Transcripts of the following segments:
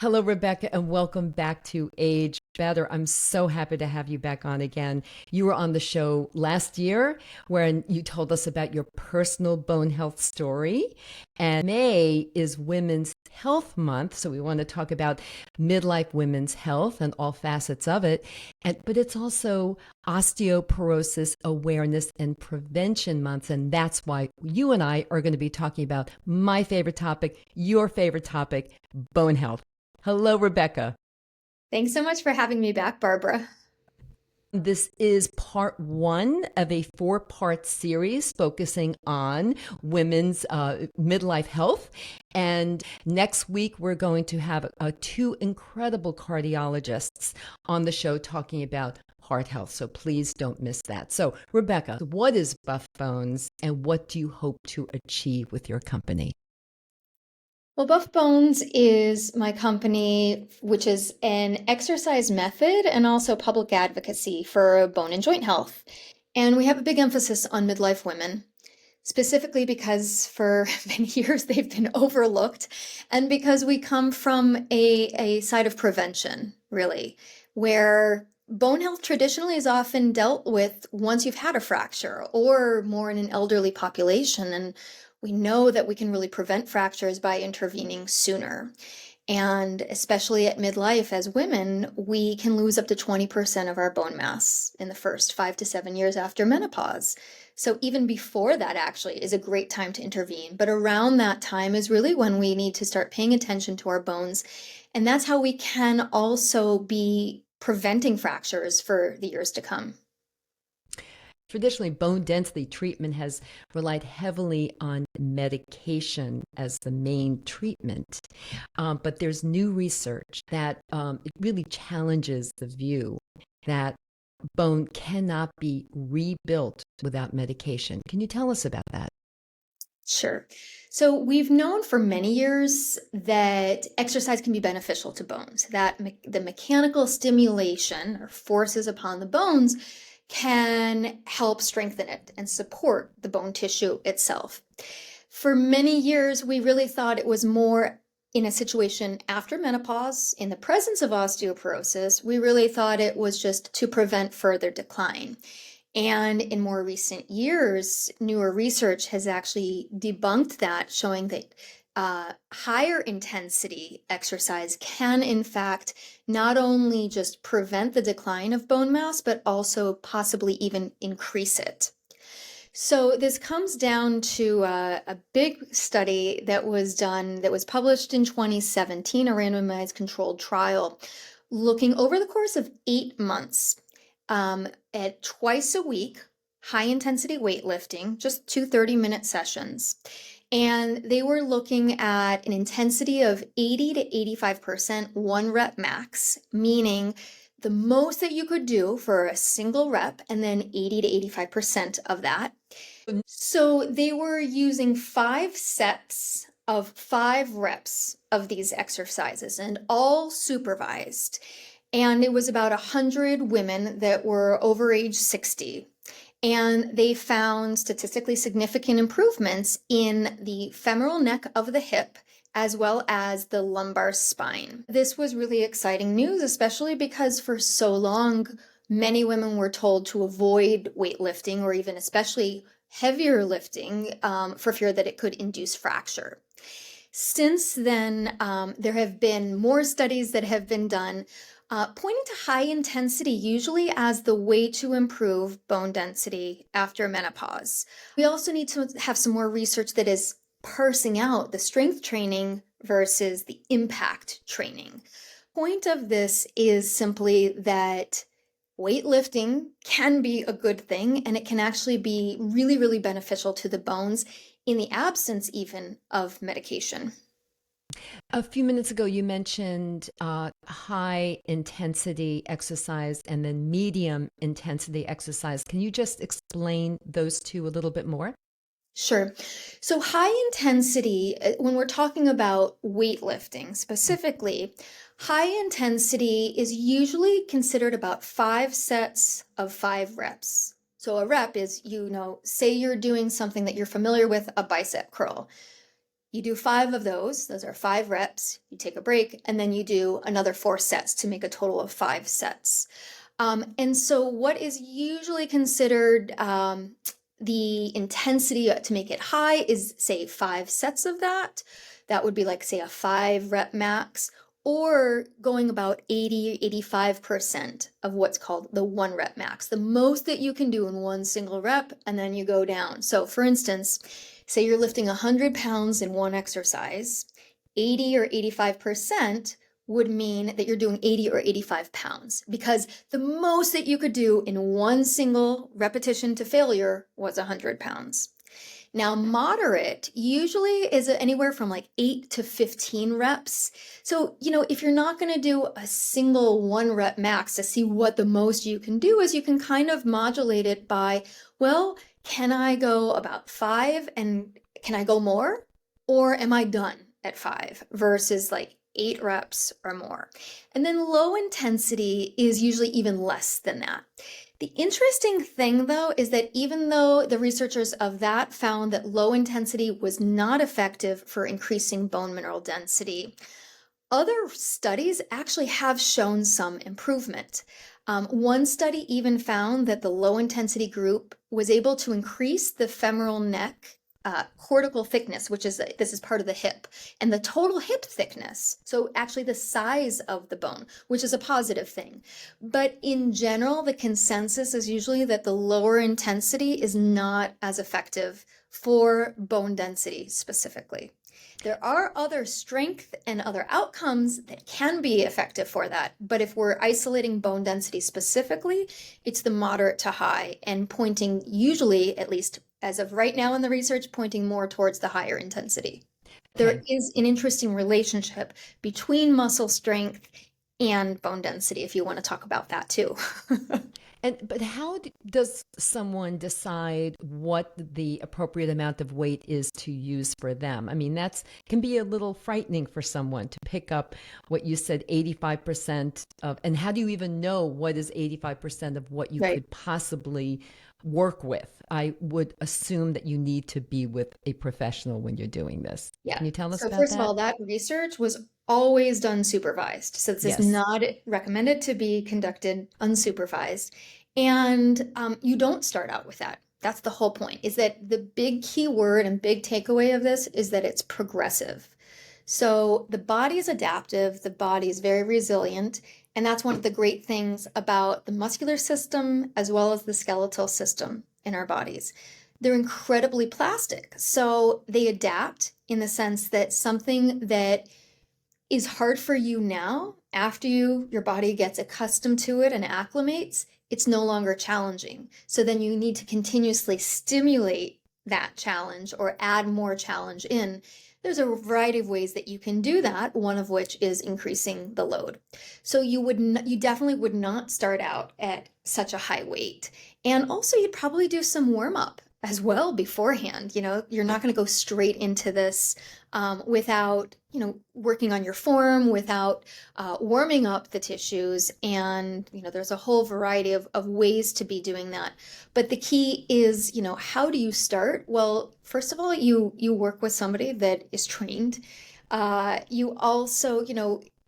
Hello, Rebekah, and welcome back to Age Better. I'm so happy to have you back on again. You were on the show last year when you told us about your personal bone health story. And May is Women's Health Month, so we want to talk about midlife women's health and all facets of it. But it's also Osteoporosis Awareness and Prevention Month, and that's why you and I are going to be talking about my favorite topic, your favorite topic, bone health. Hello, Rebekah. Thanks so much for having me back, Barbara. This is part one of a four-part series focusing on women's midlife health. And next week, we're going to have two incredible cardiologists on the show talking about heart health. So please don't miss that. So, Rebekah, what is Buff Bones and what do you hope to achieve with your company? Well, Buff Bones is my company, which is an exercise method and also public advocacy for bone and joint health. And we have a big emphasis on midlife women, specifically because for many years they've been overlooked, and because we come from a side of prevention, really, where bone health traditionally is often dealt with once you've had a fracture or more in an elderly population. And we know that we can really prevent fractures by intervening sooner. And especially at midlife, as women, we can lose up to 20% of our bone mass in the first 5 to 7 years after menopause. So even before that actually is a great time to intervene. But around that time is really when we need to start paying attention to our bones. And that's how we can also be preventing fractures for the years to come. Traditionally, bone density treatment has relied heavily on medication as the main treatment. But there's new research that it really challenges the view that bone cannot be rebuilt without medication. Can you tell us about that? Sure. So we've known for many years that exercise can be beneficial to bones, that the mechanical stimulation or forces upon the bones can help strengthen it and support the bone tissue itself. For many years, we really thought it was more in a situation after menopause, in the presence of osteoporosis, we really thought it was just to prevent further decline. And in more recent years, newer research has actually debunked that, showing that higher intensity exercise can, in fact, not only just prevent the decline of bone mass, but also possibly even increase it. So this comes down to a big study that was done, that was published in 2017, a randomized controlled trial, looking over the course of 8 months at twice a week, high intensity weightlifting, just two 30-minute sessions. And they were looking at an intensity of 80 to 85% one rep max, meaning the most that you could do for a single rep, and then 80 to 85% of that. So they were using 5 sets of 5 reps of these exercises and all supervised. And it was about 100 women that were over age 60. And they found statistically significant improvements in the femoral neck of the hip as well as the lumbar spine. This was really exciting news, especially because for so long, many women were told to avoid weightlifting or even especially heavier lifting for fear that it could induce fracture. Since then, there have been more studies that have been done pointing to high intensity usually as the way to improve bone density after menopause. We also need to have some more research that is parsing out the strength training versus the impact training. Point of this is simply that weightlifting can be a good thing, and it can actually be really, really beneficial to the bones in the absence even of medication. A few minutes ago, you mentioned high intensity exercise and then medium intensity exercise. Can you just explain those two a little bit more? Sure. So high intensity, when we're talking about weightlifting specifically, high intensity is usually considered about 5 sets of 5 reps. So a rep is, say you're doing something that you're familiar with, a bicep curl. You do 5 of those. Those are 5 reps. You take a break, and then you do another 4 sets to make a total of 5 sets. And so, what is usually considered the intensity to make it high is, say, 5 sets of that. That would be like, say, a 5 rep max, or going about 80-85% of what's called the 1 rep max, the most that you can do in one single rep, and then you go down. So, for instance, say you're lifting 100 pounds in one exercise, 80 or 85% would mean that you're doing 80 or 85 pounds, because the most that you could do in one single repetition to failure was 100 pounds. Now, moderate usually is anywhere from like 8 to 15 reps. So, if you're not going to do a single 1 rep max to see what the most you can do is, you can kind of modulate it by, well, can I go about 5 and can I go more? Or am I done at 5 versus like 8 reps or more? And then low intensity is usually even less than that. The interesting thing, though, is that even though the researchers of that found that low intensity was not effective for increasing bone mineral density, other studies actually have shown some improvement. One study even found that the low intensity group was able to increase the femoral neck cortical thickness, this is part of the hip, and the total hip thickness. So actually the size of the bone, which is a positive thing. But in general, the consensus is usually that the lower intensity is not as effective for bone density specifically. There are other strength and other outcomes that can be effective for that. But if we're isolating bone density specifically, it's the moderate to high, and pointing usually, at least as of right now in the research, pointing more towards the higher intensity. There Okay. is an interesting relationship between muscle strength and bone density, if you want to talk about that too. But how does someone decide what the appropriate amount of weight is to use for them? I mean, that's can be a little frightening for someone to pick up what you said, 85% of, and how do you even know what is 85% of what you Right. could possibly work with? I would assume that you need to be with a professional when you're doing this. Yeah. Can you tell us So about first of that? all, that research was always done supervised. So this is Yes. not recommended to be conducted unsupervised. And you don't start out with that. That's the whole point, is that the big key word and big takeaway of this is that it's progressive. So the body is adaptive, the body is very resilient, and that's one of the great things about the muscular system as well as the skeletal system in our bodies. They're incredibly plastic. So they adapt in the sense that something that is hard for you now, after your body gets accustomed to it and acclimates, it's no longer challenging. So then you need to continuously stimulate that challenge or add more challenge in. There's a variety of ways that you can do that, one of which is increasing the load. So you definitely would not start out at such a high weight. And also you'd probably do some warm up as well beforehand. You're not going to go straight into this without, working on your form, without warming up the tissues. And, there's a whole variety of ways to be doing that. But the key is, how do you start? Well, first of all, you work with somebody that is trained. You also,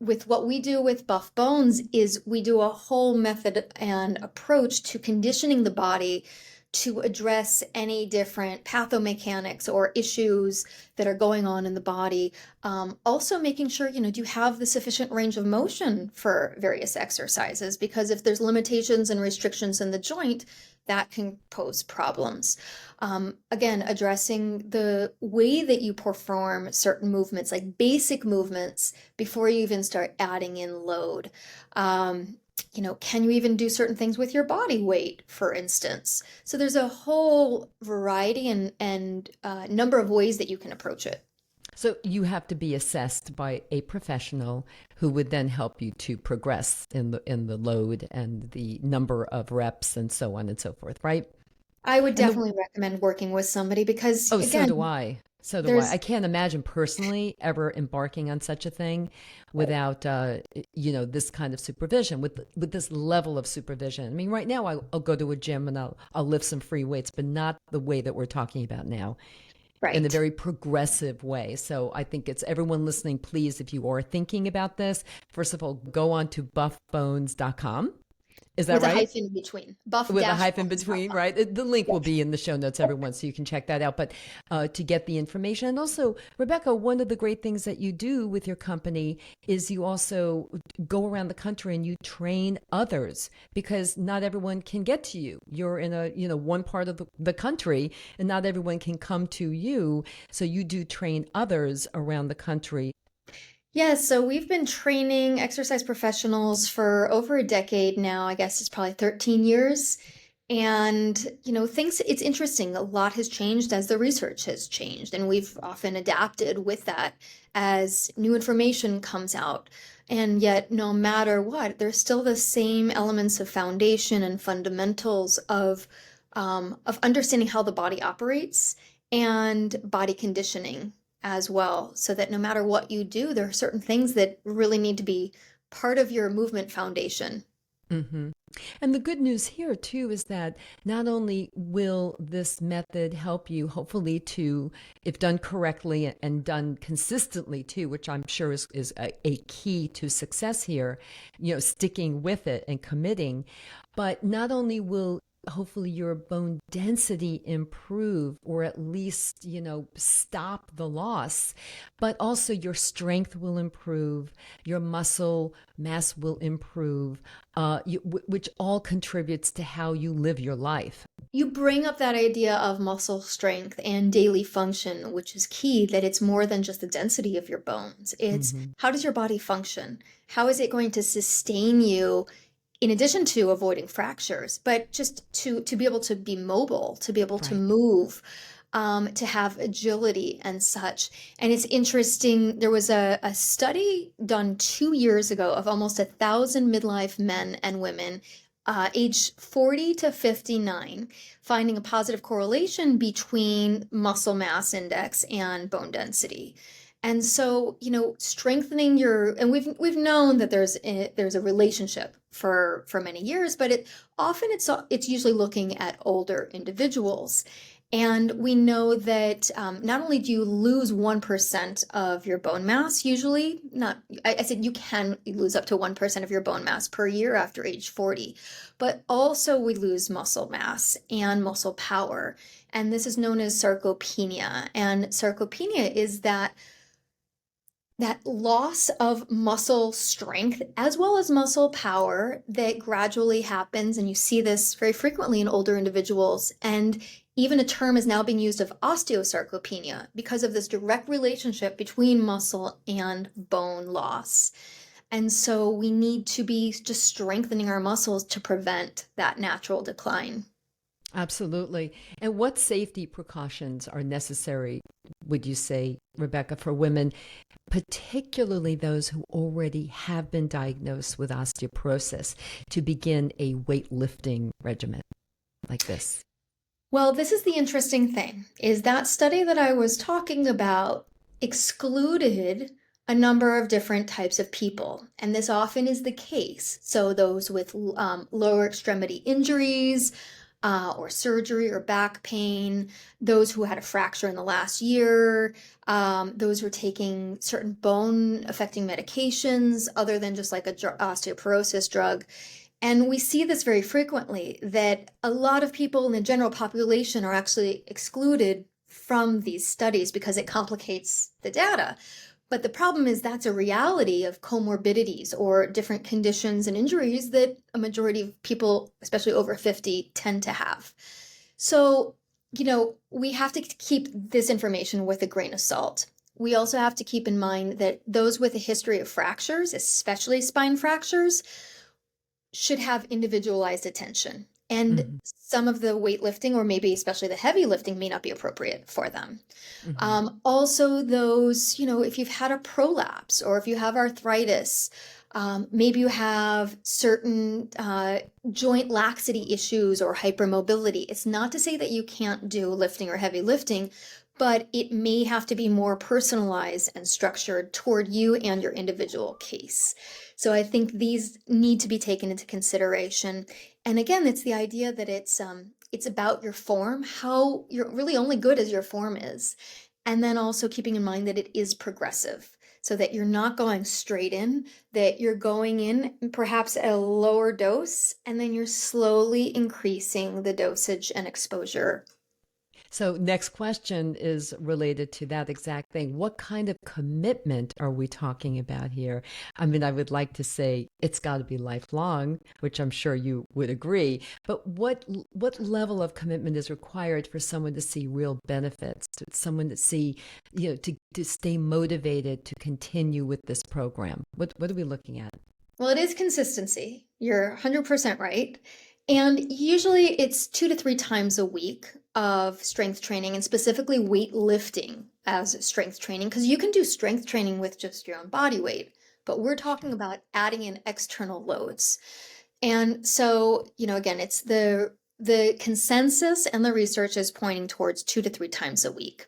with what we do with Buff Bones is we do a whole method and approach to conditioning the body to address any different pathomechanics or issues that are going on in the body. Also making sure, do you have the sufficient range of motion for various exercises? Because if there's limitations and restrictions in the joint, that can pose problems. Again, addressing the way that you perform certain movements, like basic movements, before you even start adding in load. Can you even do certain things with your body weight, for instance? So there's a whole variety and number of ways that you can approach it. So you have to be assessed by a professional who would then help you to progress in the load and the number of reps and so on and so forth, right? I would And the definitely recommend working with somebody because, Oh, so do again, I. So do I. there's I can't imagine personally ever embarking on such a thing without, this kind of supervision, with this level of supervision. I mean, right now I'll go to a gym and I'll lift some free weights, but not the way that we're talking about now. in a Right. very progressive way. So I think it's everyone listening, please, if you are thinking about this, first of all, go on to buffbones.com. Is that With a right? hyphen in between. With a hyphen between, Buff-bones.com. right? The link will Yes. be in the show notes, everyone, so you can check that out. But to get the information. And also, Rebekah, one of the great things that you do with your company is you also go around the country and you train others because not everyone can get to you. You're in a, one part of the country and not everyone can come to you. So you do train others around the country. Yes, so we've been training exercise professionals for over a decade now. I guess it's probably 13 years. And, things, it's interesting. A lot has changed as the research has changed, and we've often adapted with that as new information comes out. And yet, no matter what, there's still the same elements of foundation and fundamentals of understanding how the body operates and body conditioning as well, so that no matter what you do, there are certain things that really need to be part of your movement foundation. Hmm. And the good news here, too, is that not only will this method help you, hopefully, to, if done correctly and done consistently, too, which I'm sure is a key to success here, sticking with it and committing, but not only will hopefully your bone density improve or at least stop the loss, but also your strength will improve, your muscle mass will improve, which all contributes to how you live your life. You bring up that idea of muscle strength and daily function, which is key, that it's more than just the density of your bones. It's Hmm. how does your body function? How is it going to sustain you in addition to avoiding fractures, but just to be able to be mobile, to be able to Right. move, to have agility and such. And it's interesting, there was a study done 2 years ago of almost 1,000 midlife men and women, age 40 to 59, finding a positive correlation between muscle mass index and bone density. And so, strengthening and we've known that there's a relationship for many years, but it's usually looking at older individuals. And we know that not only do you lose 1% of your bone mass, usually, not, I said you can lose up to 1% of your bone mass per year after age 40, but also we lose muscle mass and muscle power. And this is known as sarcopenia. And sarcopenia is that loss of muscle strength as well as muscle power that gradually happens. And you see this very frequently in older individuals. And even a term is now being used of osteosarcopenia because of this direct relationship between muscle and bone loss. And so we need to be just strengthening our muscles to prevent that natural decline. Absolutely. And what safety precautions are necessary, would you say, Rebekah, for women, particularly those who already have been diagnosed with osteoporosis, to begin a weightlifting regimen like this? Well, this is the interesting thing, is that study that I was talking about excluded a number of different types of people, and this often is the case. So those with lower extremity injuries, or surgery or back pain, those who had a fracture in the last year, those who are taking certain bone affecting medications other than just like a osteoporosis drug. And we see this very frequently, that a lot of people in the general population are actually excluded from these studies because it complicates the data. But the problem is that's a reality of comorbidities or different conditions and injuries that a majority of people, especially over 50, tend to have. So, we have to keep this information with a grain of salt. We also have to keep in mind that those with a history of fractures, especially spine fractures, should have individualized attention. And Hmm. some of the weightlifting, or maybe especially the heavy lifting, may not be appropriate for them. Hmm. Also, those, if you've had a prolapse or if you have arthritis, maybe you have certain joint laxity issues or hypermobility. It's not to say that you can't do lifting or heavy lifting, but it may have to be more personalized and structured toward you and your individual case. So I think these need to be taken into consideration. And again, it's the idea that it's about your form, how you're really only good as your form is. And then also keeping in mind that it is progressive, so that you're not going straight in, that you're going in perhaps at a lower dose, and then you're slowly increasing the dosage and exposure. So, next question is related to that exact thing. What kind of commitment are we talking about here? I mean, I would like to say it's got to be lifelong, which I'm sure you would agree. But what level of commitment is required for someone to see real benefits, to someone to see, to stay motivated to continue with this program? What are we looking at? Well, it is consistency. You're 100% right. And usually it's 2 to 3 times a week of strength training, and specifically weightlifting as strength training, because you can do strength training with just your own body weight, but we're talking about adding in external loads. And so, again, it's the consensus and the research is pointing towards 2 to 3 times a week.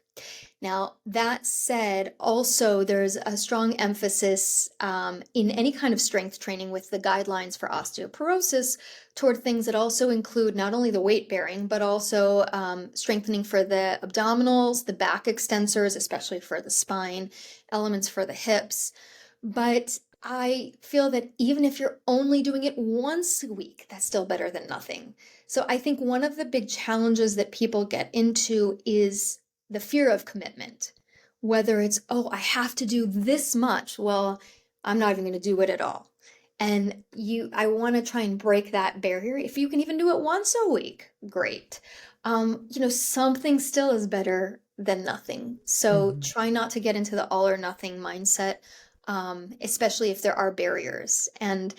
Now, that said, also there's a strong emphasis in any kind of strength training with the guidelines for osteoporosis toward things that also include not only the weight bearing, but also strengthening for the abdominals, the back extensors, especially for the spine, elements for the hips. But I feel that even if you're only doing it once a week, that's still better than nothing. So I think one of the big challenges that people get into is the fear of commitment. Whether it's, oh, I have to do this much. Well, I'm not even going to do it at all. And I want to try and break that barrier. If you can even do it once a week, great. Something still is better than nothing. So Mhm. try not to get into the all or nothing mindset, especially if there are barriers. And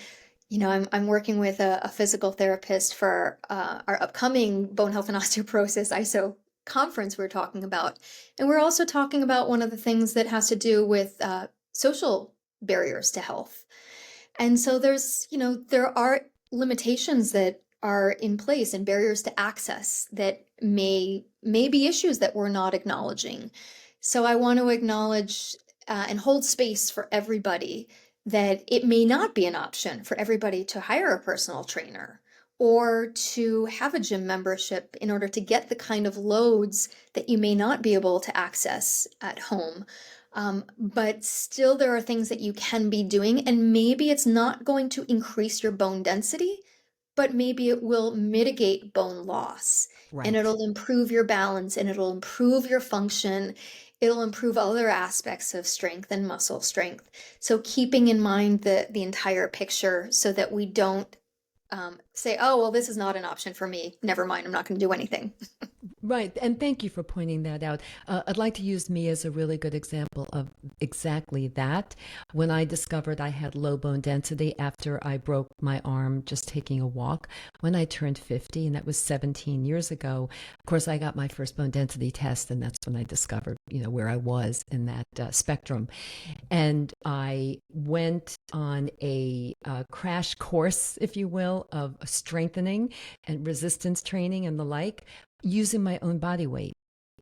I'm working with a physical therapist for our upcoming Bone Health and Osteoporosis ISO conference we're talking about. And we're also talking about one of the things that has to do with social barriers to health. And so there are limitations that are in place and barriers to access that may be issues that we're not acknowledging. So I want to acknowledge and hold space for everybody, that it may not be an option for everybody to hire a personal trainer or to have a gym membership in order to get the kind of loads that you may not be able to access at home. But still, there are things that you can be doing, and maybe it's not going to increase your bone density, but maybe it will mitigate bone loss, and Right. it'll improve your balance, and it'll improve your function. It'll improve other aspects of strength and muscle strength. So keeping in mind the entire picture, so that we don't say, oh, well, this is not an option for me. Never mind, I'm not going to do anything. Right. And thank you for pointing that out. I'd like to use me as a really good example of exactly that. When I discovered I had low bone density after I broke my arm just taking a walk, when I turned 50, and that was 17 years ago, of course, I got my first bone density test, and that's when I discovered, where I was in that spectrum. And I went on a crash course, if you will, of strengthening and resistance training and the like, using my own body weight,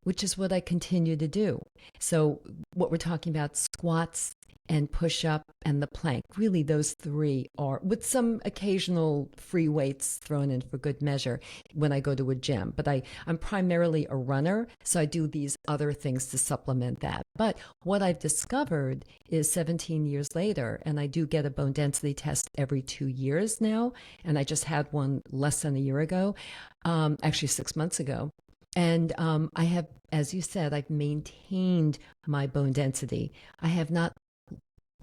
which is what I continue to do. So, what we're talking about, squats and push up and the plank, really, those three are, with some occasional free weights thrown in for good measure when I go to a gym. But I'm primarily a runner, so I do these other things to supplement that. But what I've discovered is 17 years later, and I do get a bone density test every 2 years now, and I just had one less than a year ago, actually 6 months ago. And I have, as you said, I've maintained my bone density. I have not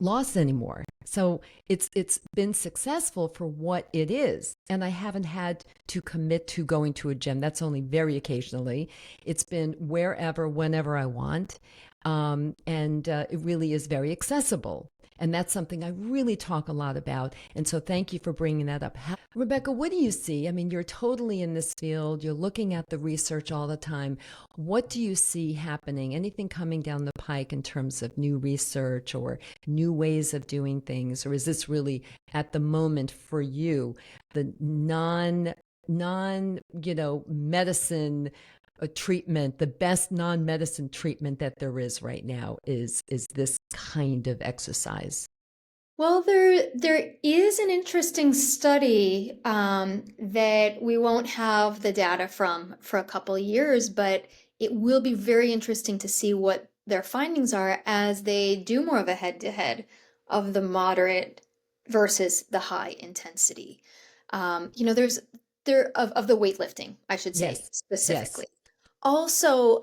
lost anymore. So it's been successful for what it is. And I haven't had to commit to going to a gym. That's only very occasionally. It's been wherever, whenever I want. And it really is very accessible. And that's something I really talk a lot about. And so thank you for bringing that up. Rebekah, what do you see? I mean, you're totally in this field. You're looking at the research all the time. What do you see happening? Anything coming down the pike in terms of new research or new ways of doing things? Or is this really at the moment for you, the non medicine a treatment, the best non-medicine treatment that there is right now is this kind of exercise. Well, there is an interesting study that we won't have the data from for a couple of years, but it will be very interesting to see what their findings are as they do more of a head-to-head of the moderate versus the high intensity. There's there of the weightlifting, I should say Yes. Yes. specifically. Also,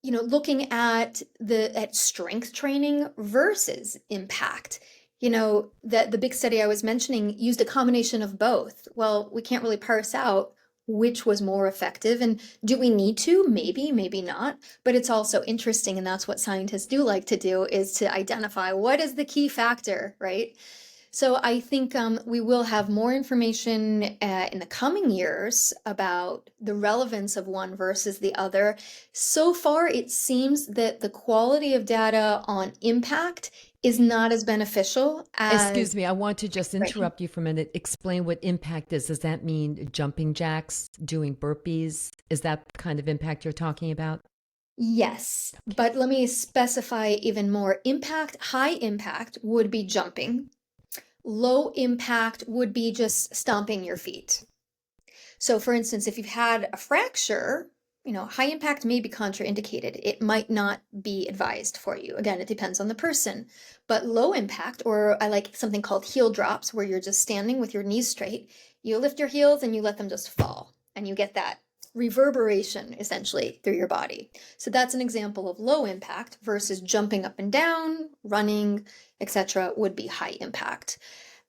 looking at strength training versus impact. That the big study I was mentioning used a combination of both. Well, we can't really parse out which was more effective. And do we need to? Maybe, maybe not. But it's also interesting, and that's what scientists do like to do, is to identify what is the key factor, right? So I think we will have more information in the coming years about the relevance of one versus the other. So far, it seems that the quality of data on impact is not as beneficial as Excuse me, I want to just training. interrupt you for a minute. Explain what impact is. Does that mean jumping jacks, doing burpees? Is that the kind of impact you're talking about? Yes, Okay. but let me specify even more. High impact would be jumping. Low impact would be just stomping your feet. So, for instance, if you've had a fracture, high impact may be contraindicated. It might not be advised for you. Again, it depends on the person. But low impact, or I like something called heel drops, where you're just standing with your knees straight, you lift your heels and you let them just fall, and you get that reverberation essentially through your body. So that's an example of low impact versus jumping up and down, running, etc. would be high impact.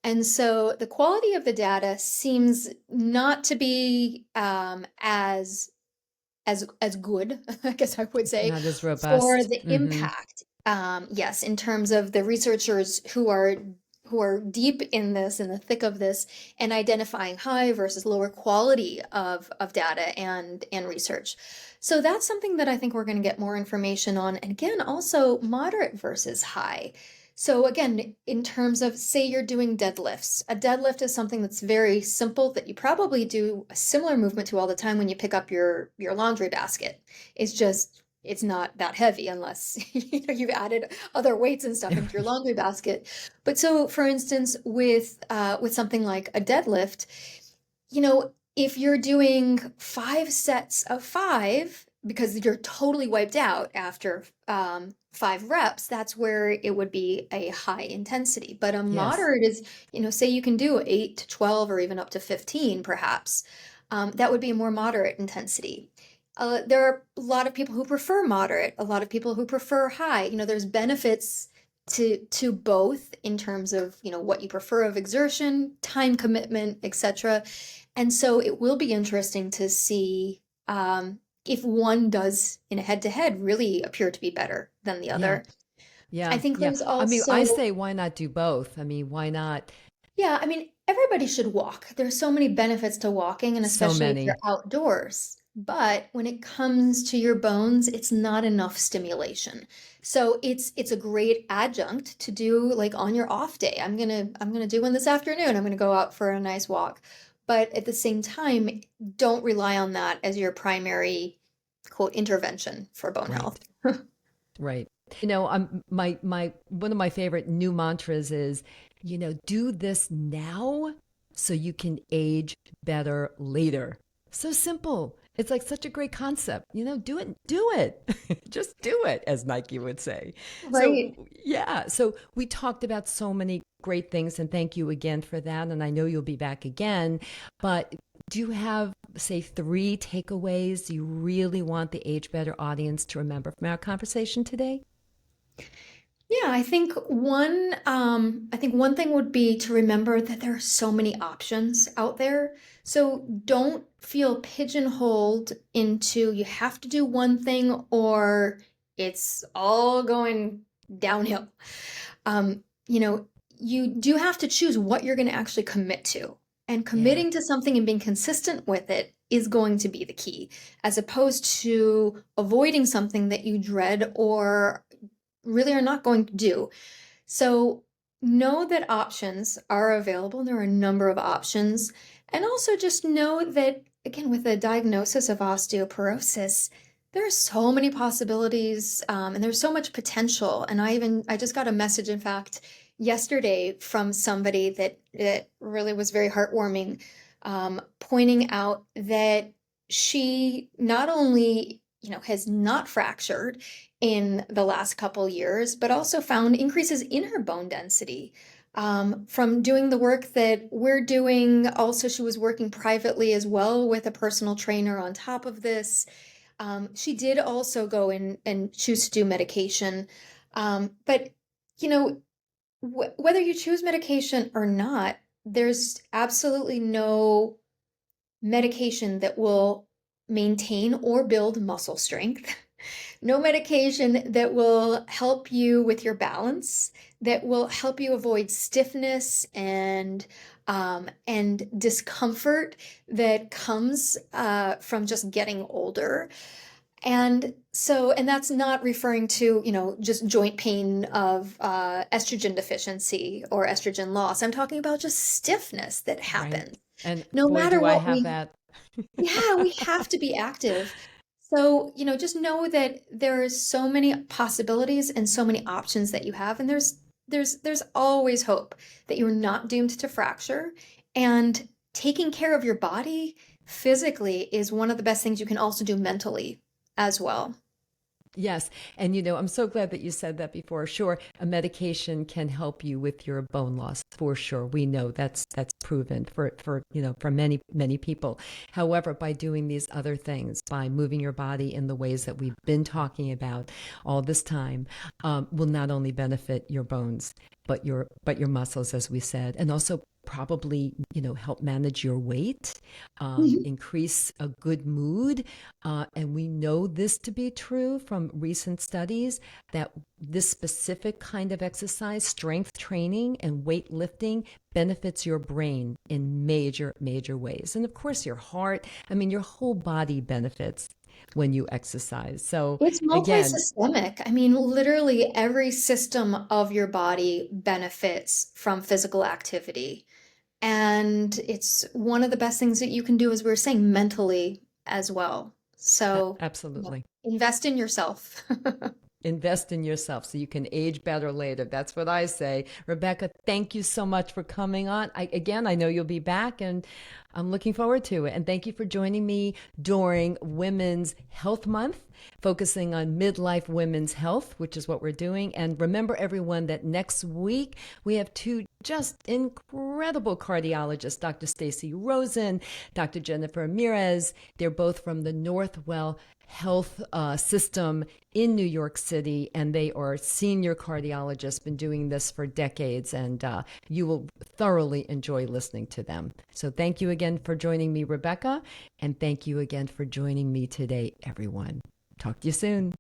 And so the quality of the data seems not to be as good, I guess I would say, Not as for robust. the Hmm. impact. Yes, in terms of the researchers who are deep in this, in the thick of this, and identifying high versus lower quality of data and research. So that's something that I think we're going to get more information on. And again, also moderate versus high. So again, in terms of, say you're doing deadlifts, a deadlift is something that's very simple that you probably do a similar movement to all the time when you pick up your laundry basket. It's not that heavy unless you've added other weights and stuff into your laundry basket. But so, for instance, with something like a deadlift, if you're doing 5 sets of 5 because you're totally wiped out after 5 reps, that's where it would be a high intensity. But a Yes. moderate is, say you can do 8 to 12 or even up to 15, perhaps. That would be a more moderate intensity. There are a lot of people who prefer moderate, a lot of people who prefer high. There's benefits to both in terms of, what you prefer of exertion, time commitment, etc. And so it will be interesting to see if one does in a head-to-head really appear to be better than the Yeah. other. I Yeah. think Yeah. there's I mean, I also, say why not do both? I mean, why not yeah, I mean, everybody should walk. There's so many benefits to walking, and so especially if you're many? outdoors. But when it comes to your bones, it's not enough stimulation. So it's a great adjunct to do like on your off day. I'm gonna do one this afternoon. I'm gonna go out for a nice walk. But at the same time, don't rely on that as your primary quote intervention for bone Right. health. Right. My one of my favorite new mantras is, do this now so you can age better later. So simple. It's like such a great concept. Do it. Just do it, as Nike would say. Right. So, yeah. So, we talked about so many great things, and thank you again for that. And I know you'll be back again. But do you have, say, 3 takeaways you really want the Age Better audience to remember from our conversation today? Yeah, I think one thing would be to remember that there are so many options out there. So don't feel pigeonholed into you have to do one thing or it's all going downhill. You do have to choose what you're going to actually commit to. And Yeah. committing to something and being consistent with it is going to be the key, as opposed to avoiding something that you dread or really are not going to do. So know that options are available. There are a number of options. And also just know that again, with a diagnosis of osteoporosis, there are so many possibilities, and there's so much potential. And I just got a message, in fact, yesterday from somebody that really was very heartwarming, pointing out that she not only, has not fractured in the last couple years, but also found increases in her bone density from doing the work that we're doing. Also, she was working privately as well with a personal trainer on top of this. She did also go in and choose to do medication. But, you know, whether you choose medication or not, there's absolutely no medication that will maintain or build muscle strength. No medication that will help you with your balance, that will help you avoid stiffness and discomfort that comes from just getting older. And that's not referring to, just joint pain of estrogen deficiency or estrogen loss. I'm talking about just stiffness that Right. happens. And No boy, matter do I what have we that. Yeah, we have to be active. So, just know that there's so many possibilities and so many options that you have, and there's always hope that you're not doomed to fracture. And taking care of your body physically is one of the best things you can also do mentally as well. Yes. And I'm so glad that you said that before. Sure, a medication can help you with your bone loss for sure. We know that's proven for many, many people. However, by doing these other things, by moving your body in the ways that we've been talking about all this time, will not only benefit your bones, but your muscles, as we said, and also probably help manage your weight, increase a good mood, and we know this to be true from recent studies that this specific kind of exercise, strength training and weightlifting, benefits your brain in major, major ways. And of course, your heart, I mean, your whole body benefits when you exercise. So, It's again, multi-systemic. I mean, literally every system of your body benefits from physical activity. And it's one of the best things that you can do, as we were saying, mentally as well. So, absolutely. invest in yourself. Invest in yourself so you can age better later. That's what I say. Rebekah, thank you so much for coming on. I know you'll be back, and I'm looking forward to it. And thank you for joining me during Women's Health Month, focusing on midlife women's health, which is what we're doing. And remember, everyone, that next week we have two just incredible cardiologists, Dr. Stacy Rosen, Dr. Jennifer Ramirez. They're both from the Northwell Health System in New York City, and they are senior cardiologists, been doing this for decades, and you will thoroughly enjoy listening to them. So thank you again for joining me, Rebekah, and thank you again for joining me today, everyone. Talk to you soon.